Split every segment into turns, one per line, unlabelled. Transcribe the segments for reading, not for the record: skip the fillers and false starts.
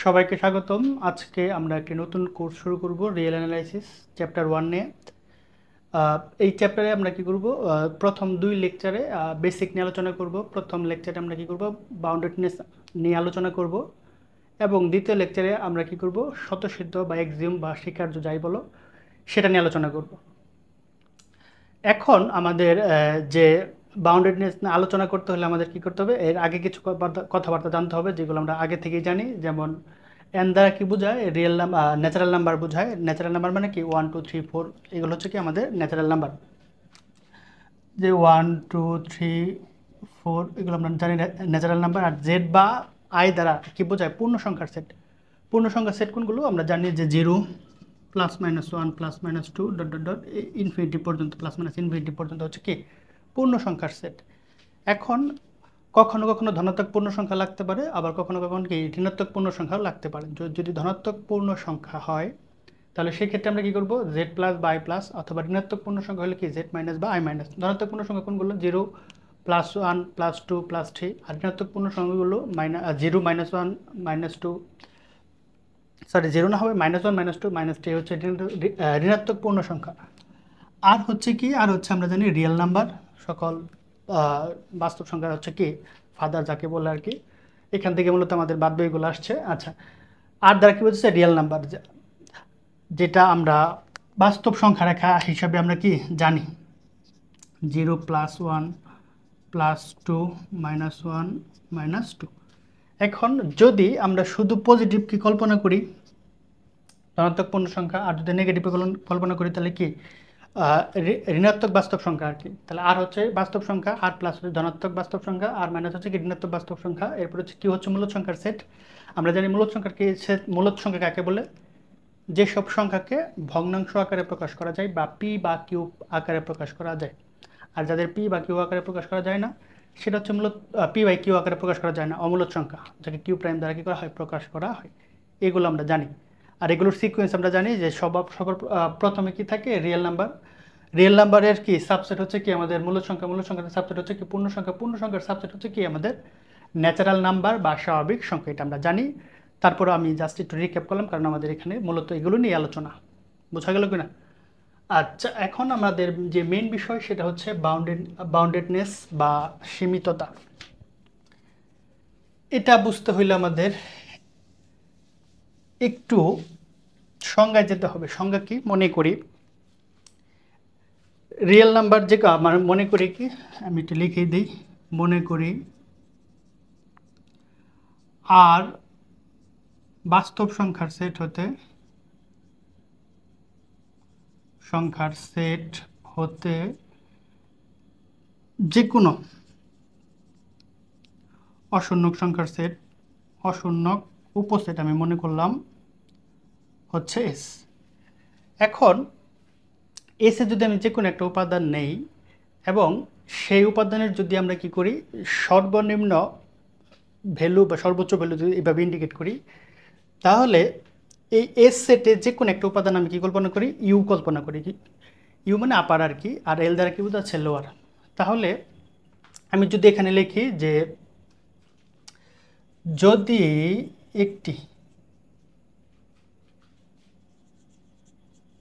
সবাইকে স্বাগতম। আজকে আমরা একটি নতুন কোর্স শুরু করব, রিয়েল অ্যানালাইসিস চ্যাপ্টার 1 নিয়ে। এই চ্যাপ্টারে আমরা কি করব, প্রথম দুই লেকচারে বেসিক নিয়ে আলোচনা করব। প্রথম লেকচারে আমরা কি করব, বাউন্ডেডনেস নিয়ে আলোচনা করব, এবং দ্বিতীয় লেকচারে আমরা কি করব, স্বতঃসিদ্ধ বা এক্সিওম বা স্বীকার্য যাই বলো সেটা নিয়ে আলোচনা করব। এখন আমাদের যে বাউন্ডেডনেস নিয়ে আলোচনা করতে হলে আমাদের কি করতে হবে, এর আগে কিছু কথাবার্তা জানতে হবে যেগুলো আমরা আগে থেকেই জানি। যেমন এন দ্বারা কি বোঝায়, রিয়েল নাম্বার, ন্যাচারাল নাম্বার বোঝায়। ন্যাচারাল নাম্বার মানে কি 1 2 3 4, এগুলো হচ্ছে কি আমাদের ন্যাচারাল নাম্বার। যে 1 2 3 4 এগুলো আমরা জানি ন্যাচারাল নাম্বার। আর জেড বা আই দ্বারা কি বোঝায়, পূর্ণ সংখ্যার সেট। পূর্ণ সংখ্যার সেট কোনগুলো আমরা জানি, যে 0 +-1 +-2 ডট ডট ডট ইনফিনিটি পর্যন্ত, প্লাস মাইনাস ইনফিনিটি পর্যন্ত হচ্ছে কি পূর্ণ সংখ্যার সেট। এখন কখনো কখনো ধনাত্মক পূর্ণ সংখ্যা লাগতে পারে, আবার কখনো কখনো কি ঋণাত্মক পূর্ণ সংখ্যাও লাগতে পারে। যদি ধনাত্মক পূর্ণ সংখ্যা হয় তাহলে সেক্ষেত্রে আমরা কি করব, জেড প্লাস বা আই প্লাস, অথবা ঋণাত্মক পূর্ণ সংখ্যা হলে কি জেড মাইনাস বা আই মাইনাস। ধনাত্মক পূর্ণ সংখ্যা কোনগুলো, 0 +1 +2 +3। আর ঋণাত্মক পূর্ণ সংখ্যাগুলো 0 -1 -2, সরি 0 না হবে -1 -2 -3 হচ্ছে ঋণাত্মক পূর্ণ সংখ্যা। আর হচ্ছে কি, আর হচ্ছে আমরা জানি রিয়েল নাম্বার, সকল বাস্তব সংখ্যা হচ্ছে কি ফাদার যাকে বলে আর কি। এখান থেকে মূলত আমাদের বাদ-বাকীগুলো আসছে। আচ্ছা, আর দ্বারা কি বলছে, রিয়েল নাম্বার, যেটা আমরা বাস্তব সংখ্যা রেখা হিসাবে আমরা কি জানি, 0 +1 +2 -1 -2। এখন যদি আমরা শুধু পজিটিভ কি কল্পনা করি, ধনাত্মক পূর্ণ সংখ্যা, আর যদি নেগেটিভ কল্পনা করি তাহলে কি ঋণাত্মক বাস্তব সংখ্যা আর কি। তাহলে আর হচ্ছে বাস্তব সংখ্যা, আর প্লাস হচ্ছে ধনাত্মক বাস্তব সংখ্যা, আর মাইনাস হচ্ছে কি ঋণাত্মক বাস্তব সংখ্যা। এরপর হচ্ছে কি হচ্ছে মূলদ সংখ্যার সেট। আমরা জানি মূলদ সংখ্যার কি সেট, মূলদ সংখ্যা কাকে বলে, যেসব সংখ্যাকে ভগ্নাংশ আকারে প্রকাশ করা যায় বা পি বা কিউ আকারে প্রকাশ করা যায়। আর যাদের পি বা কিউ আকারে প্রকাশ করা যায় না সেটা হচ্ছে মূলত পি বাই কিউ আকারে প্রকাশ করা যায় না, অমূলদ সংখ্যা, যাকে কিউ প্রাইম দ্বারা কি করা হয়, প্রকাশ করা হয়। এগুলো আমরা জানি। আর এগুলোর সিকোয়েন্স আমরা জানি যে সবার প্রথমে কি থাকে, রিয়েল নাম্বার। রিয়েল নাম্বারের কি সাবসেট হচ্ছে কি আমাদের মূলদ সংখ্যা, মূলদ সংখ্যার সাবসেট হচ্ছে কি পূর্ণ সংখ্যা, পূর্ণ সংখ্যার সাবসেট হচ্ছে কি আমাদের ন্যাচারাল নাম্বার বা স্বাভাবিক সংখ্যা। এটা আমরা জানি। তারপর আমি জাস্ট একটু রিক্যাপ করলাম, কারণ আমাদের এখানে মূলত এগুলো নিয়ে আলোচনা। বোঝা গেল কিনা? আচ্ছা, এখন আমাদের যে মেইন বিষয় সেটা হচ্ছে বাউন্ডেডনেস বা সীমিততা। এটা বুঝতে হইলে আমাদের একটু সংজ্ঞায় যেতে হবে। সংজ্ঞা কি, মনে করি রিয়েল নাম্বার যে আমার মনে করি কি, আমি একটু লিখে দিই, মনে করি আর বাস্তব সংখ্যার সেট হতে যে কোনো অশূন্যক সংখ্যার সেট, অশূন্যক উপসেট আমি মনে করলাম হচ্ছে এস। এখন এসে যদি আমি যে কোনো একটা উপাদান নেই এবং সেই উপাদানের যদি আমরা কি করি, সর্বনিম্ন ভ্যালু বা সর্বোচ্চ ভ্যালু যদি এভাবে ইন্ডিকেট করি, তাহলে এই এস সেটে যে কোনো একটা উপাদান আমি কি কল্পনা করি, ইউ কল্পনা করি। ইউ মানে আপার আর কি, আর এল দ্বারা কি বোঝাচ্ছে, লোয়ার। তাহলে আমি যদি এখানে লিখি যে যদি একটি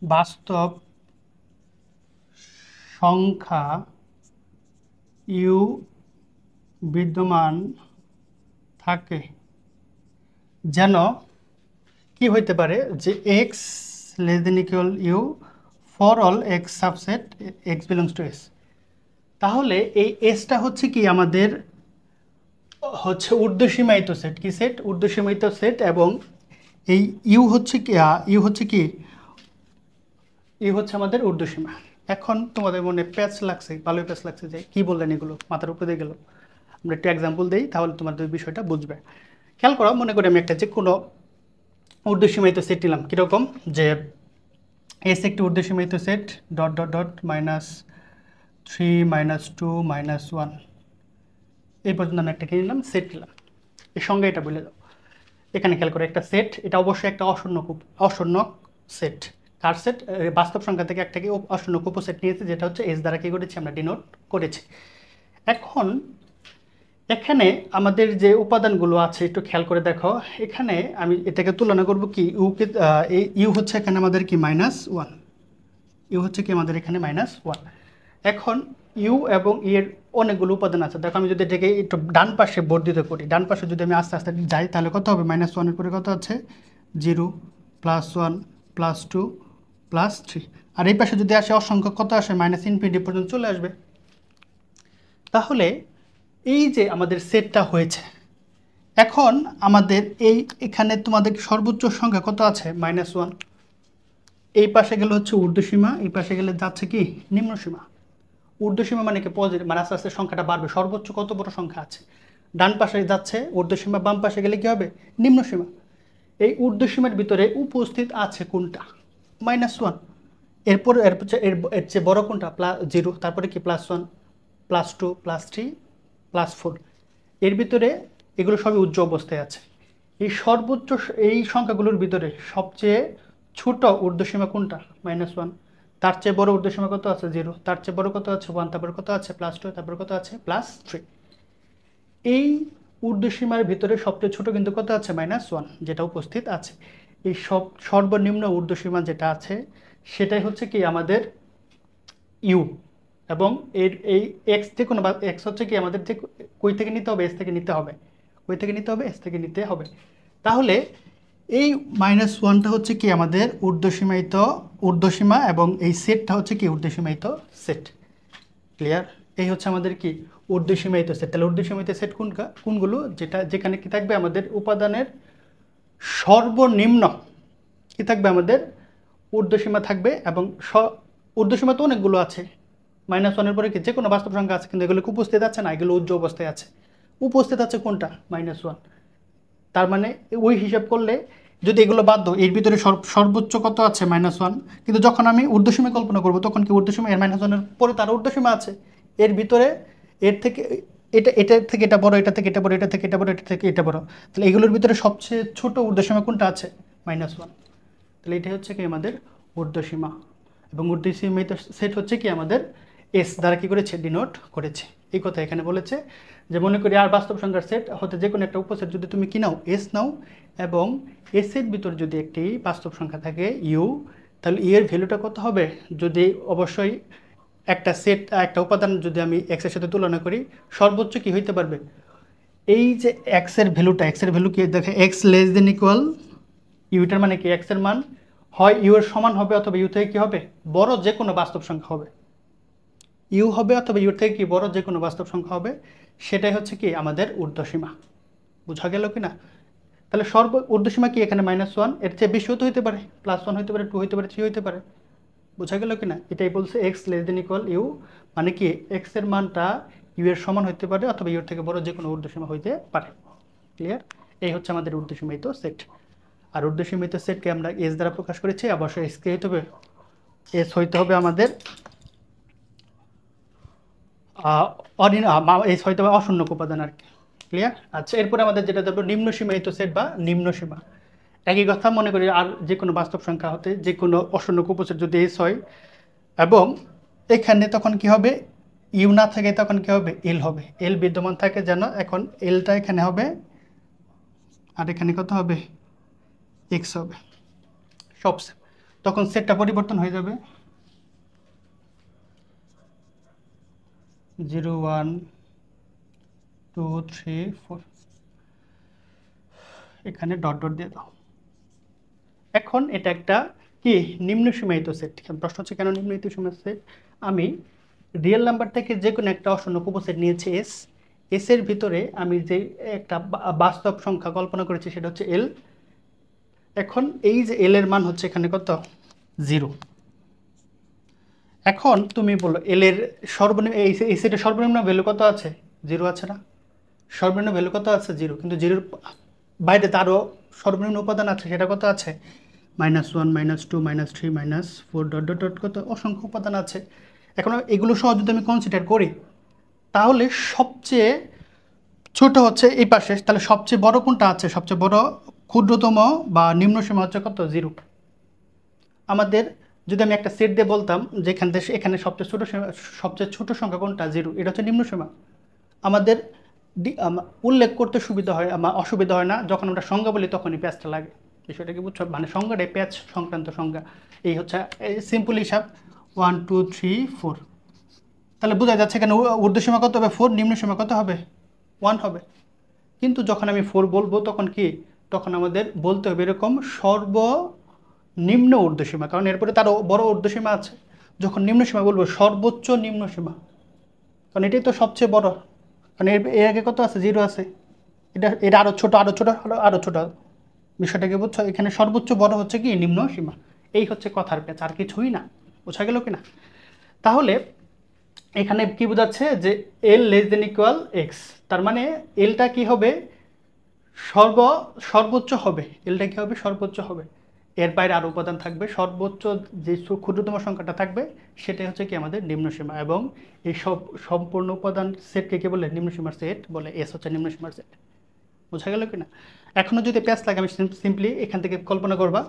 বাস্তব সংখ্যা ইউ বিদ্যমান থাকে, যেন কি হইতে পারে, যে X less than equal U for all X subset X belongs to S. তাহলে এই এসটা হচ্ছে কি আমাদের হচ্ছে ঊর্ধ্বসীমায়িত সেট। কি সেট? ঊর্ধ্বসীমায়িত সেট। এবং এই ইউ হচ্ছে কি, ইউ হচ্ছে আমাদের ঊর্ধ্বসীমা। এখন তোমাদের মনে প্যাচ লাগছে, ভালোই প্যাচ লাগছে যে কি বললেন এগুলো, মাথার উপরে দিয়ে গেল। আমরা একটা এক্সাম্পল দিই, তাহলে তোমাদের বিষয়টা বুঝবে। খেয়াল করো, মনে করি আমি একটা যে কোনো ঊর্ধ্বসীমায়িত সেট নিলাম। কীরকম, যে এস একটি ঊর্ধ্বসীমায়িত সেট, ডট ডট ডট -3 -2 -1, এই পর্যন্ত আমি একটা কি নিলাম, সেট নিলাম। এর সঙ্গে এটা বলে দাও। এখানে খেয়াল করে একটা সেট, এটা অবশ্যই একটা অশূন্যক সেট। কার সেট? বাস্তব সংখ্যা থেকে একটাকে অশূন্যক উপসেট নিয়েছে, যেটা হচ্ছে এস দ্বারা কি করেছি, আমরা ডিনোট করেছি। এখন এখানে আমাদের যে উপাদানগুলো আছে একটু খেয়াল করে দেখো, এখানে আমি এটাকে তুলনা করব কি ইউকে, এই ইউ হচ্ছে এখানে আমাদের কি -1, ইউ হচ্ছে কি আমাদের এখানে -1। এখন ইউ এবং ই এর অনেকগুলো উপাদান আছে। দেখো আমি যদি এটাকে একটু ডান পাশে বর্ধিত করি, ডান পাশে যদি আমি আস্তে আস্তে যাই তাহলে কত হবে, -1 এর পরে কত আছে 0 +1 +2 +3, আর এই পাশে যদি আসে অসংখ্য কত আসে ∞ পর্যন্ত চলে আসবে। তাহলে এই যে আমাদের সেটটা হয়েছে, এখন আমাদের এই এখানে তোমাদের সর্বোচ্চ সংখ্যা কত আছে -1, এই পাশে গেলে হচ্ছে ঊর্ধ্বসীমা, এই পাশে গেলে যাচ্ছে কি নিম্নসীমা। ঊর্ধ্বসীমা মানে কি পজিটিভ, মানে আস্তে আস্তে সংখ্যাটা বাড়বে, সর্বোচ্চ কত বড় সংখ্যা আছে ডান পাশে যাচ্ছে ঊর্ধ্বসীমা, বাম পাশে গেলে কি হবে নিম্নসীমা। এই ঊর্ধ্বসীমার ভিতরে উপস্থিত আছে কোনটা -1, এরপর এর চেয়ে বড় কোনটা +0, তারপরে কি +1 +2 +3 +4, এর ভিতরে এগুলো সবই উচ্চ অবস্থায় আছে। এই সর্বোচ্চ এই সংখ্যাগুলোর ভিতরে সবচেয়ে ছোট ঊর্ধ্বসীমা কোনটা -1, তার চেয়ে বড় ঊর্ধ্বসীমা কত আছে 0, তার চেয়ে বড় কত আছে 1, তারপর কত আছে +2, তারপর কত আছে +3। এই ঊর্ধ্বসীমার ভিতরে সবচেয়ে ছোট কিন্তু কত আছে -1, যেটা উপস্থিত আছে। এই সর্বনিম্ন ঊর্ধ্বসীমা যেটা আছে সেটাই হচ্ছে কি আমাদের ইউ, এবং এই এক্স যে কোনো এক্স হচ্ছে কি আমাদের যে কই থেকে নিতে হবে, এস থেকে নিতে হবে, কই থেকে নিতে হবে, এস থেকে নিতে হবে। তাহলে এই -1টা হচ্ছে কি আমাদের ঊর্ধ্বসীমা, এবং এই সেটটা হচ্ছে কি ঊর্ধ্বসীমায়িত সেট। ক্লিয়ার? এই হচ্ছে আমাদের কি ঊর্ধ্বসীমায়িত সেট। তাহলে ঊর্ধ্বসীমায়িত সেট কোনগুলো, যেখানে কি থাকবে আমাদের উপাদানের সর্বনিম্ন কি থাকবে আমাদের ঊর্ধ্বসীমা থাকবে, এবং ঊর্ধ্বসীমা তো অনেকগুলো আছে, -1 পরে কি যে কোনো বাস্তব সংখ্যা আছে, কিন্তু এগুলো উপস্থিত আছে না, এগুলো উচ্চ অবস্থায় আছে। উপস্থিত আছে কোনটা -1, তার মানে ওই হিসাব করলে যদি এগুলো বাদ দাও, এর ভিতরে সর্বোচ্চ কত আছে -1, কিন্তু যখন আমি ঊর্ধ্বসীমা কল্পনা করব তখন কি ঊর্ধ্বসীমা এর -1 পরে তার ঊর্ধ্বসীমা আছে, এর ভিতরে এর থেকে এটা থেকে এটা বড়, এটা থেকে এটা বড়, এটা থেকে এটা বড়, এটা থেকে এটা বড়, তাহলে এগুলোর ভিতরে সবচেয়ে ছোট ঊর্ধ্বসীমা কোনটা আছে -1। তাহলে এটা হচ্ছে কি আমাদের ঊর্ধ্বসীমা, এবং ঊর্ধ্বসীমিত সেট হচ্ছে কি আমাদের এস দ্বারা কি করেছে ডিনোট করেছে। এই কথা এখানে বলেছে যে মনে করি আর বাস্তব সংখ্যার সেট হতে যে কোনো একটা উপসেট যদি তুমি কি নাও, এস নাও, এবং এস এর ভিতর যদি একটি বাস্তব সংখ্যা থাকে ইউ, তাহলে ই এর ভ্যালুটা কত হবে, যদি অবশ্যই একটা সেট একটা উপাদান যদি আমি এক্স এর সাথে তুলনা করি, সর্বোচ্চ কি হইতে পারবে, এই যে এক্স এর ভ্যালু কি দেখে এক্স লেস দেন ইকুয়াল ইউটার, মানে কি এক্স এর মান হয় ইউ এর সমান হবে অথবা ইউ থেকে কি হবে বড় যে কোনো বাস্তব সংখ্যা হবে, ইউ হবে অথবা ইউর থেকে কি বড় যে কোনো বাস্তব সংখ্যা হবে, সেটাই হচ্ছে কি আমাদের ঊর্ধ্বসীমা। বোঝা গেল কি না? তাহলে ঊর্ধ্বসীমা কি এখানে -1, এর চেয়ে বেশি হতে হইতে পারে, +1 হইতে পারে, 2 হইতে পারে, 3 হইতে পারে। বোঝা গেল কি না? এটাই বলছে X less than equal U, মানে কি এক্স এর মানটা ইউ এর সমান হইতে পারে অথবা ইউর থেকে বড় যে কোনো ঊর্ধ্বসীমা হইতে পারে। ক্লিয়ার? এই হচ্ছে আমাদের ঊর্ধ্বসীমিত সেট। আর ঊর্ধ্বসীমিত সেটকে আমরা এস দ্বারা প্রকাশ করেছি, অবশ্যই এস কে হইতে হবে, এস হইতে হবে আমাদের এস হইতে হবে অশূন্যক উপাদান আর কি। ক্লিয়ার? আচ্ছা, এরপরে আমাদের যেটা ধরবো নিম্ন সীমায়িত সেট বা নিম্ন সীমা। একই কথা মনে করি আর যে কোনো বাস্তব সংখ্যা হতে যে কোনো অশূন্যক উপসেট যদি এস হয়, এবং এখানে তখন কি হবে ইউ না থাকে, তখন কি হবে এল হবে, এল বিদ্যমান থাকে যেন, এখন এলটা এখানে হবে আর এখানে কত হবে এক্স হবে, সব সেম। তখন সেটটা পরিবর্তন হয়ে যাবে 0 1 2 3 4, এখানে ডট ডট দিয়ে দাও। এখন এটা একটা কি নিম্ন সীমায়িত সেট। প্রশ্ন হচ্ছে কেন নিম্ন সীমায়িত সেট? আমি রিয়েল নাম্বার থেকে যে কোনো একটা অশূন্যক উপসেট নিয়েছি এস, এস এর ভিতরে আমি যে একটা বাস্তব সংখ্যা কল্পনা করেছি সেটা হচ্ছে এল। এখন এই যে এল এর মান হচ্ছে এখানে কত 0। এখন তুমি বলো এল এর সর্বনিম্ন এই সেটের সর্বনিম্ন ভ্যালু কত আছে 0 আছে না, সর্বনিম্ন ভ্যালু কত আছে 0, কিন্তু 0-র বাইরে তারও সর্বনিম্ন উপাদান আছে, সেটা কত আছে -1 -2 -3 -4 ডট ডট ডট কত অসংখ্য উপাদান আছে। এখন এগুলো সহ যদি আমি কনসিডার করি তাহলে সবচেয়ে ছোট হচ্ছে এই পাশে, তাহলে সবচেয়ে বড় কোনটা আছে, সবচেয়ে বড় ক্ষুদ্রতম বা নিম্ন সীমা হচ্ছে কত 0। আমাদের যদি আমি একটা সেট দিয়ে বলতাম যেখান থেকে এখানে সবচেয়ে ছোট সংখ্যা কোনটা 0, এটা হচ্ছে নিম্ন সীমা। আমাদের উল্লেখ করতে সুবিধা হয়, অসুবিধা হয় না। যখন আমরা সংজ্ঞা বলি তখনই প্যাচটা লাগে। বিষয়টা কি বুঝছো? মানে সংজ্ঞাটাই প্যাচ সংক্রান্ত সংজ্ঞা। এই হচ্ছে সিম্পল হিসাব 1 2 3 4। তাহলে বোঝা যাচ্ছে এখানে ঊর্ধ্বসীমা কত হবে 4, নিম্ন সীমা কত হবে 1 হবে। কিন্তু যখন আমি 4 বলবো তখন কি, তখন আমাদের বলতে হবে এরকম সর্বনিম্ন ঊর্ধ্বসীমা, কারণ এরপরে তারও বড় ঊর্ধ্বসীমা আছে। যখন নিম্ন সীমা বলবো সর্বোচ্চ নিম্ন সীমা, কারণ এটাই তো সবচেয়ে বড়। কারণ এর আগে কত আছে, 0 আছে। এটা এটা আরও ছোটো, আরও ছোটো হলো, আরও ছোটো। বিষয়টা কি বুঝছো? এখানে সর্বোচ্চ বড় হচ্ছে কি নিম্ন সীমা। এই হচ্ছে কথার প্যাচ, আর কিছুই না। বোঝা গেল কি না? তাহলে এখানে কি বোঝাচ্ছে যে L less than equal x, তার মানে এলটা কি হবে সর্বোচ্চ হবে। এলটা কি হবে সর্বোচ্চ হবে। এর বাইরে আরও উপাদান থাকবে, সর্বোচ্চ যে ক্ষুদ্রতম সংখ্যাটা থাকবে সেটাই হচ্ছে কি আমাদের নিম্ন সীমা। এবং এই সব সম্পূর্ণ উপাদান সেটকে কি বলে, নিম্ন সীমার সেট বলে। এস হচ্ছে নিম্ন সীমার সেট। বোঝা গেল কি না? এখনও যদি প্যাচ লাগে আমি সিম্পলি এখান থেকে কল্পনা করবা,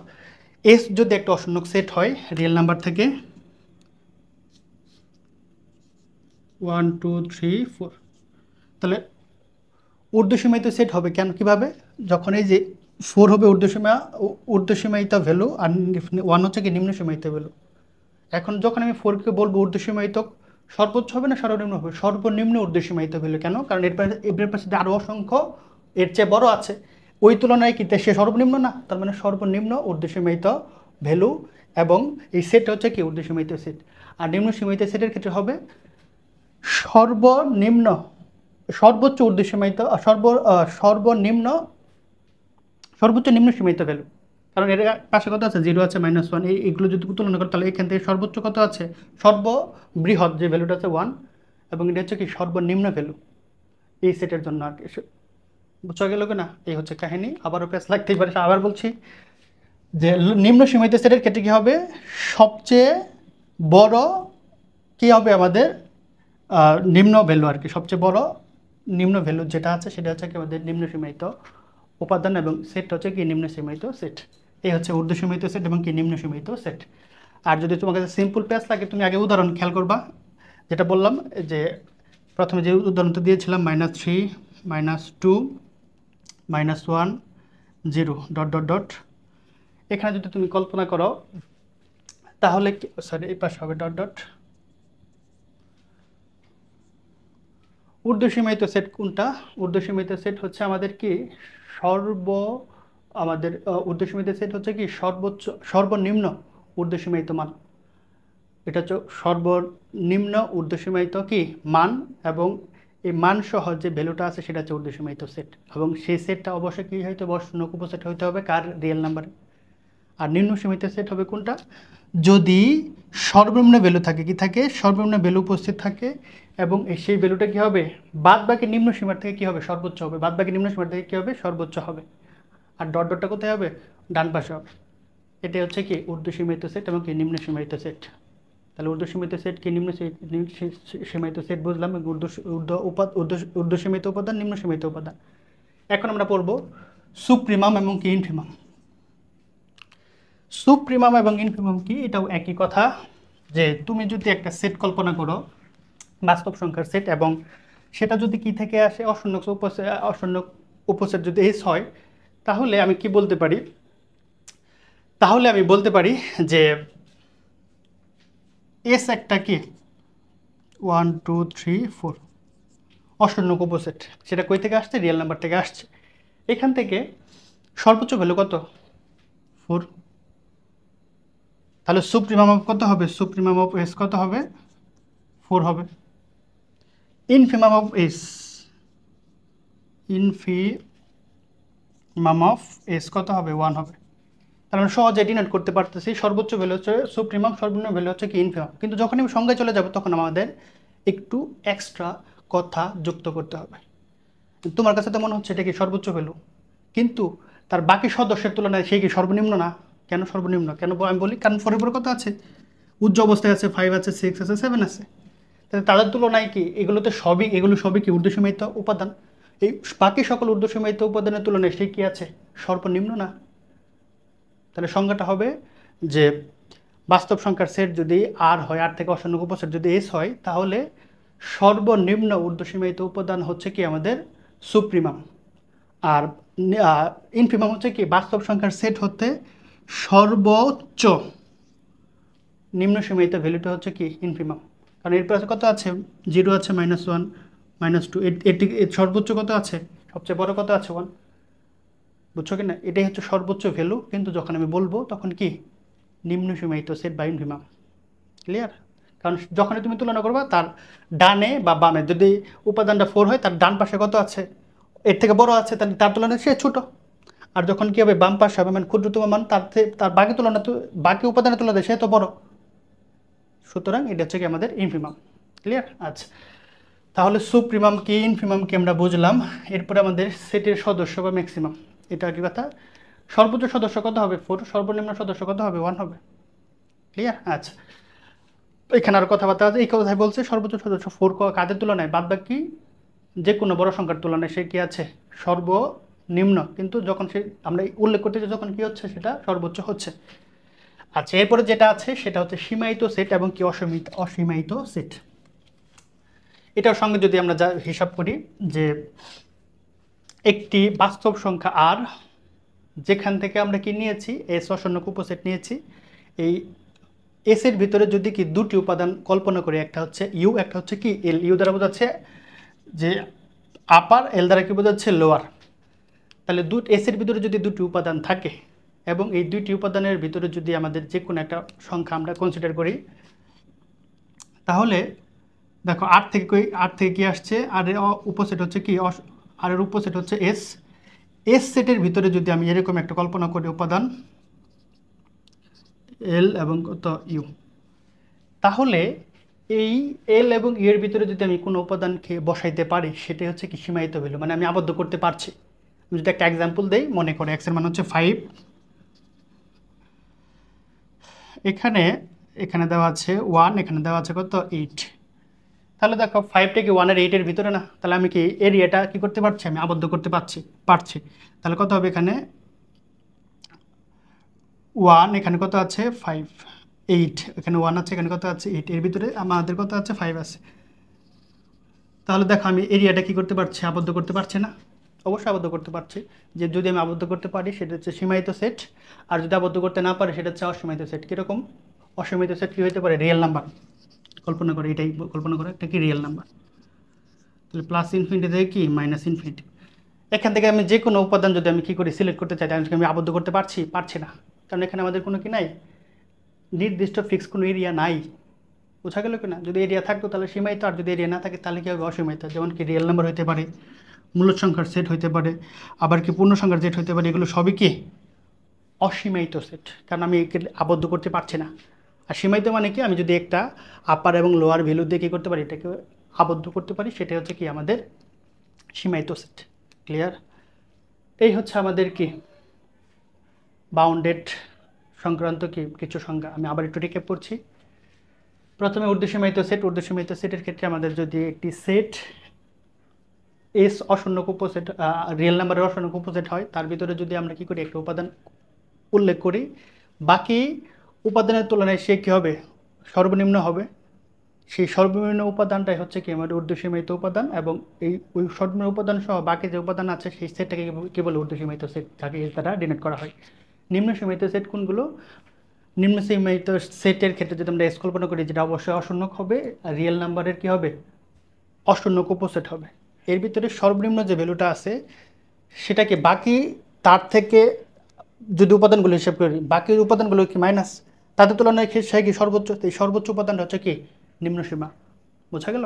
এস যদি একটা অশূন্যক সেট হয় রিয়েল নাম্বার থেকে 1 2 3 4, তাহলে ঊর্ধ্বসীমায়িত সেট হবে কেন, কিভাবে? যখন এই যে 4 হবে ঊর্ধ্বসীমায়িত ভ্যালু, আর 1 হচ্ছে কি নিম্ন সীমায়িত ভ্যালু। এখন যখন আমি 4কে বলবো ঊর্ধ্বসীমায়িত, সর্বোচ্চ হবে না সর্বনিম্ন হবে? সর্বনিম্ন ঊর্ধ্বসীমায়িত ভ্যালু। কেন? কারণ এর পাশে আরও অসংখ্য এর চেয়ে বড় আছে, ওই তুলনায় কি সে সর্বনিম্ন না? তার মানে সর্বনিম্ন ঊর্ধ্বসীমায়িত ভ্যালু। এবং এই সেট হচ্ছে কি ঊর্ধ্বসীমায়িত সেট। আর নিম্ন সীমায়িত সেটের ক্ষেত্রে হবে সর্বনিম্ন, সর্বোচ্চ ঊর্ধ্বসীমায়িত সর্বনিম্ন, সর্বোচ্চ নিম্ন সীমায়িত ভ্যালু। কারণ এর পাশে কত আছে, 0 আছে, -1, এইগুলো যদি তুলনা করে তাহলে এখান থেকে সর্বোচ্চ কত আছে, সর্ববৃহৎ যে ভ্যালুটা আছে 1, এবং এটা হচ্ছে কি সর্বনিম্ন ভ্যালু এই সেটের জন্য আর কি। বুঝা গেল কি না? এই হচ্ছে কাহিনী। আবারও প্যাচ লাগতেই পারে, আবার বলছি যে নিম্ন সীমায়িত সেটের ক্ষেত্রে কী হবে, সবচেয়ে বড় কী হবে আমাদের নিম্ন ভ্যালু আর কি। সবচেয়ে বড় নিম্ন ভ্যালু যেটা আছে সেটা হচ্ছে কি আমাদের নিম্ন সীমায়িত উপাদান, এবং সেট হচ্ছে কি নিম্ন সীমায়িত সেট। এই হচ্ছে ঊর্ধ্ব সীমায়িত সেট এবং কি নিম্ন সীমায়িত সেট। আর যদি তোমার কাছে সিম্পল প্যাচ লাগে তুমি আগে উদাহরণ খেয়াল করবা, যেটা বললাম যে প্রথমে যে উদাহরণটা দিয়েছিলাম -3 -2 -1 0 ডট ডট ডট। এখানে যদি তুমি কল্পনা করো তাহলে সরি এই পাশে হবে ডট ডট। ঊর্ধ্বসীমায়িত সেট কোনটা? ঊর্ধ্বসীমায়িত সেট হচ্ছে আমাদের কি আমাদের ঊর্ধ্বসীমায়িত সেট হচ্ছে কি সর্বনিম্ন ঊর্ধ্বসীমায়িত মান। এটা হচ্ছে সর্বনিম্ন ঊর্ধ্বসীমায়িত কি মান, এবং এই মান সহ যে ভ্যালুটা আছে সেটা হচ্ছে ঊর্ধ্বসীমায়িত সেট। এবং সেই সেটটা অবশ্যই কী হইতে হবে, শূন্য উপসেট হইতে হবে কার, রিয়েল নাম্বারে। আর নিম্ন সীমিত সেট হবে কোনটা? যদি সর্বনিম্ন ভ্যালু থাকে, কি থাকে, সর্বনিম্ন ভ্যালু উপস্থিত থাকে, এবং সেই ভ্যালুটা কী হবে বাদ বাকি নিম্ন সীমার থেকে কী হবে সর্বোচ্চ হবে, বাদ বাকি নিম্ন সীমার থেকে কী হবে সর্বোচ্চ হবে। আর ডট ডটটা কোথায় হবে, ডান পাশে হবে। এটাই হচ্ছে কি ঊর্ধ্বসীমায়িত সেট এবং কি নিম্ন সীমায়িত সেট। তাহলে ঊর্ধ্বসীমায়িত সেট কি নিম্ন সীমায়িত সেট বুঝলাম, ঊর্ধ্বসীমায়িত উপাদান, নিম্ন সীমায়িত উপাদান। এখন আমরা পড়ব সুপ্রিমাম এবং কি ইনফিমাম। সুপ্রিমাম এবং ইনফিমাম কি, এটাও একই কথা। যে তুমি যদি একটা সেট কল্পনা করো, বাস্তব সংখ্যার সেট, এবং সেটা যদি কি থেকে আসে, অশূন্য উপসেট যদি এস হয়, তাহলে আমি কি বলতে পারি, তাহলে আমি বলতে পারি যে এস একটা কি 1 2 3 4 অশূন্য উপসেট। সেটা কই থেকে আসছে, রিয়েল নাম্বার থেকে আসছে। এখান থেকে সর্বোচ্চ ভ্যালু কত, 4। তাহলে সুপ্রিমাম অফ কত হবে, সুপ্রিমাম অফ এস কত হবে, 4 হবে। Infimum of S, infimum of S কত হবে, 1 হবে। তাহলে আমরা সহজে ডিনোট করতে পারতেছি সর্বোচ্চ ভ্যালু হচ্ছে সুপ্রিমাম, সর্বনিম্ন ভ্যালু হচ্ছে কি ইনফিমাম। কিন্তু যখন আমি সংখ্যায় চলে যাব তখন আমাদের একটু এক্সট্রা কথা যুক্ত করতে হবে। তোমার কাছে তো মনে হচ্ছে এটা কি সর্বোচ্চ ভ্যালু, কিন্তু তার বাকি সদস্যের তুলনায় সে কি সর্বনিম্ন না? কেন সর্বনিম্ন, কেন আমি বলি, কারণ 4 উপর কত আছে, উচ্চ অবস্থায় আছে 5 আছে, 6 আছে, 7 আছে। তাহলে তাদের তুলনায় কি এগুলো সবই কি ঊর্ধ্বসীমায়িত উপাদান। এই বাকি সকল ঊর্ধ্বসীমায়িত উপাদানের তুলনায় সে কি আছে, সর্বনিম্ন না? তাহলে সংজ্ঞাটা হবে যে বাস্তব সংখ্যার সেট যদি আর হয়, আর থেকে অশূন্য উপসেট যদি এস হয়, তাহলে সর্বনিম্ন ঊর্ধ্বসীমায়িত উপাদান হচ্ছে কি আমাদের সুপ্রিমাম। আর ইনফিমাম হচ্ছে কি বাস্তব সংখ্যার সেট হতে সর্বোচ্চ নিম্ন সীমায়িত ভ্যালুটা হচ্ছে কি ইনফিমাম। কারণ এরপর আছে কত আছে, 0 আছে, -1 -2, এর সর্বোচ্চ কত আছে, সবচেয়ে বড় কত আছে 1, বুঝছো কি না? এটাই হচ্ছে সর্বোচ্চ ভ্যালু, কিন্তু যখন আমি বলবো তখন কি নিম্ন সীমায়িত সেট বা ইনফিমাম। ক্লিয়ার? কারণ যখনই তুমি তুলনা করবা তার ডানে বা বামে যদি উপাদানটা 4 হয় তার ডান পাশে কত আছে, এর থেকে বড় আছে, তাহলে তার তুলনায় সে ছোট। আর যখন কি হবে বাম পাশে হবে মানে ক্ষুদ্রতম মান তার বাকি তুলনা তো বাকি উপাদানের তুলনায় সে তো বড়, সুতরাং এটা হচ্ছে কি আমাদের ইনফিমাম। ক্লিয়ার? আচ্ছা, তাহলে সুপ্রিমাম কি ইনফিমাম কি আমরা বুঝলাম। এরপরে আমাদের সেটের সদস্য বা ম্যাক্সিমাম, এটা কি কথা, সর্বোচ্চ সদস্য কত হবে 4, সর্বনিম্ন সদস্য কত হবে 1 হবে। ক্লিয়ার? আচ্ছা, এখানে আর কথাবার্তা আছে, এই কথাই বলছে সর্বোচ্চ সদস্য 4 কাদের তুলনায়, বাদ বাকি যে কোনো বড় সংখ্যার তুলনায় সে কি আছে সর্বনিম্ন, কিন্তু যখন সে আমরা উল্লেখ করতে চাই যখন কি হচ্ছে সেটা সর্বোচ্চ হচ্ছে। আচ্ছা, এরপরে যেটা আছে সেটা হচ্ছে সীমায়িত সেট এবং কি অসীমায়িত সেট। এটার সঙ্গে যদি আমরা যা হিসাব করি যে একটি বাস্তব সংখ্যা আর যেখান থেকে আমরা কি নিয়েছি এস অশূন্যক উপসেট নিয়েছি, এই এস এর ভিতরে যদি কি দুটি উপাদান কল্পনা করি, একটা হচ্ছে ইউ, একটা হচ্ছে কি এল। ইউ দ্বারা বোঝাচ্ছে যে আপার, এল দ্বারা কি বোঝাচ্ছে লোয়ার। তাহলে এস এর ভিতরে যদি দুটি উপাদান থাকে এবং এই দুইটি উপাদানের ভিতরে যদি আমাদের যে কোনো একটা সংখ্যা আমরা কনসিডার করি, তাহলে দেখো আর থেকে কি আসছে, আর এর উপসেট হচ্ছে কি আর এর উপসেট হচ্ছে এস। এস সেটের ভিতরে যদি আমি এরকম একটা কল্পনা করি উপাদান এল এবং কত ইউ, তাহলে এই এল এবং ইউ এর ভিতরে যদি আমি কোনো উপাদানকে বসাইতে পারি সেটাই হচ্ছে কি সীমায়িত ভ্যালু, মানে আমি আবদ্ধ করতে পারছি। আমি যদি একটা এক্সাম্পল দেই, মনে করে এক্স এর মান হচ্ছে 5, এখানে এখানে দেওয়া আছে 1, এখানে দেওয়া আছে কত 8। তাহলে দেখো 5টা কি 1 আর 8 এর ভিতরে না, তাহলে আমি কি এরিয়াটা কি করতে পারছি, আমি আবদ্ধ করতে পারছি। তাহলে কত হবে এখানে 1, এখানে কত আছে 5, 8, এখানে 1 আছে, এখানে কত আছে 8, এর ভিতরে আমাদের কত আছে 5 আছে। তাহলে দেখো আমি এরিয়াটা কি করতে পারছি, আবদ্ধ করতে পারছি না? অবশ্যই আবদ্ধ করতে পারছি। যে যদি আমি আবদ্ধ করতে পারি সেটা হচ্ছে সীমায়িত সেট, আর যদি আবদ্ধ করতে না পারি সেটা হচ্ছে অসীমায়িত সেট। কীরকম অসীমায়িত সেট কী হতে পারে, রিয়েল নাম্বার কল্পনা করে, এটাই কল্পনা করে একটা কি রিয়েল নাম্বার। তাহলে প্লাস ইনফিনিটি থেকে কি মাইনাস ইনফিনিটি, এখান থেকে আমি যে কোনো উপাদান যদি আমি কী করি সিলেক্ট করতে চাই, তাহলে আমি আবদ্ধ করতে পারছি না, কারণ এখানে আমাদের কোনো কি নাই, নির্দিষ্ট ফিক্স কোনো এরিয়া নাই। বোঝা গেল কি না? যদি এরিয়া থাকতো তাহলে সীমায়িত, আর যদি এরিয়া না থাকে তাহলে কী হবে অসীমায়িত। যেমন কি রিয়েল নাম্বার হতে পারে, মূলদ সংখ্যার সেট হতে পারে, আবার কি পূর্ণ সংখ্যার সেট হতে পারে, এগুলো সবই কি অসীমায়িত সেট, কারণ আমি একে আবদ্ধ করতে পারছি না। আর সীমায়িত মানে কি, আমি যদি একটা আপার এবং লোয়ার ভ্যালু দিয়ে কী করতে পারি, এটাকে আবদ্ধ করতে পারি, সেটা হচ্ছে কি আমাদের সীমায়িত সেট। ক্লিয়ার? এই হচ্ছে আমাদের কি বাউন্ডেড সংক্রান্ত কি কিছু সংজ্ঞা। আমি আবার একটু রিক্যাপ করছি। প্রথমে ঊর্ধ্বসীমায়িত সেট। ঊর্ধ্বসীমায়িত সেটের ক্ষেত্রে আমাদের যদি একটি সেট এস অশূন্যক উপসেট, রিয়েল নাম্বারের অশূন্যক উপসেট হয়, তার ভিতরে যদি আমরা কি করি একটা উপাদান উল্লেখ করি, বাকি উপাদানের তুলনায় সে কী হবে সর্বনিম্ন হবে, সেই সর্বনিম্ন উপাদানটাই হচ্ছে কি আমাদের ঊর্ধ্বসীমায়িত উপাদান, এবং ওই সর্বনিম্ন উপাদান সহ বাকি যে উপাদান আছে সেই সেটটাকে কী বলে ঊর্ধ্বসীমায়িত সেট, যাকে এর দ্বারা ডিনোট করা হয়। নিম্ন সীমায়িত সেট কোনগুলো, নিম্ন সীমায়িত সেটের ক্ষেত্রে যদি আমরা এস কল্পনা করি, যেটা অবশ্যই অশূন্যক হবে, আর রিয়েল নাম্বারের কী হবে অশূন্যক উপসেট হবে। এর ভিতরে সর্বনিম্ন যে ভ্যালুটা আছে সেটাকে বাকি তার থেকে যদি উপাদানগুলো হিসাব করি, বাকি উপাদানগুলো কি মাইনাস, তাদের তুলনায় সে কি সর্বোচ্চ, এই সর্বোচ্চ উপাদানটা হচ্ছে কি নিম্ন সীমা। বোঝা গেল?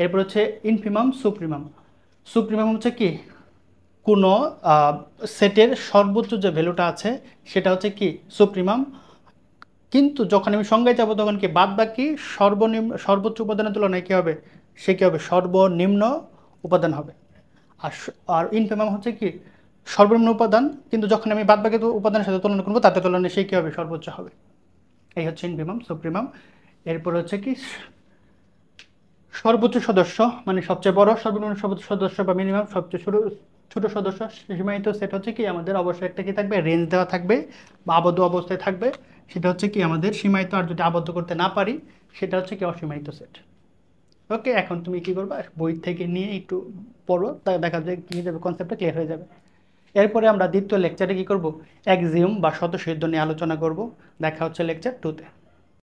এরপর হচ্ছে ইনফিমাম সুপ্রিমাম। সুপ্রিমাম হচ্ছে কি কোনো সেটের সর্বোচ্চ যে ভ্যালুটা আছে সেটা হচ্ছে কি সুপ্রিমাম, কিন্তু যখন আমি সংজ্ঞায় যাবো তখন কি বাদ বাকি সর্বোচ্চ উপাদানের তুলনায় কী হবে, সে কী হবে সর্বনিম্ন উপাদান হবে। আর ইনফিমাম হচ্ছে কি সর্বনিম্ন উপাদান, কিন্তু যখন আমি বাদ বাকি উপাদানের সাথে তুলনা করবো তাতে তুলনায় সে কী হবে সর্বোচ্চ হবে। এই হচ্ছে ইনফিমাম সুপ্রিমাম। এরপর হচ্ছে কি সর্বোচ্চ সদস্য, মানে সবচেয়ে বড়, সর্বনিম্ন সর্বোচ্চ সদস্য বা মিনিমাম সবচেয়ে ছোট সদস্য। সীমায়িত সেট হচ্ছে কি আমাদের অবশ্যই একটা কি থাকবে রেঞ্জ দেওয়া থাকবে বা আবদ্ধ অবস্থায় থাকবে, সেটা হচ্ছে কি আমাদের সীমায়িত। আর যদি আবদ্ধ করতে না পারি সেটা হচ্ছে কি অসীমায়িত সেট। ওকে, এখন তুমি কি করবা, বই থেকে নিয়ে একটু পড়ো, তা দেখা যায় কি হয়ে যাবে, কনসেপ্টটা ক্লিয়ার হয়ে যাবে। এরপরে আমরা দ্বিতীয় লেকচারে কি করব, অ্যাক্সিওম বা স্বতঃসিদ্ধ নিয়ে আলোচনা করব। দেখা হচ্ছে লেকচার 2-তে।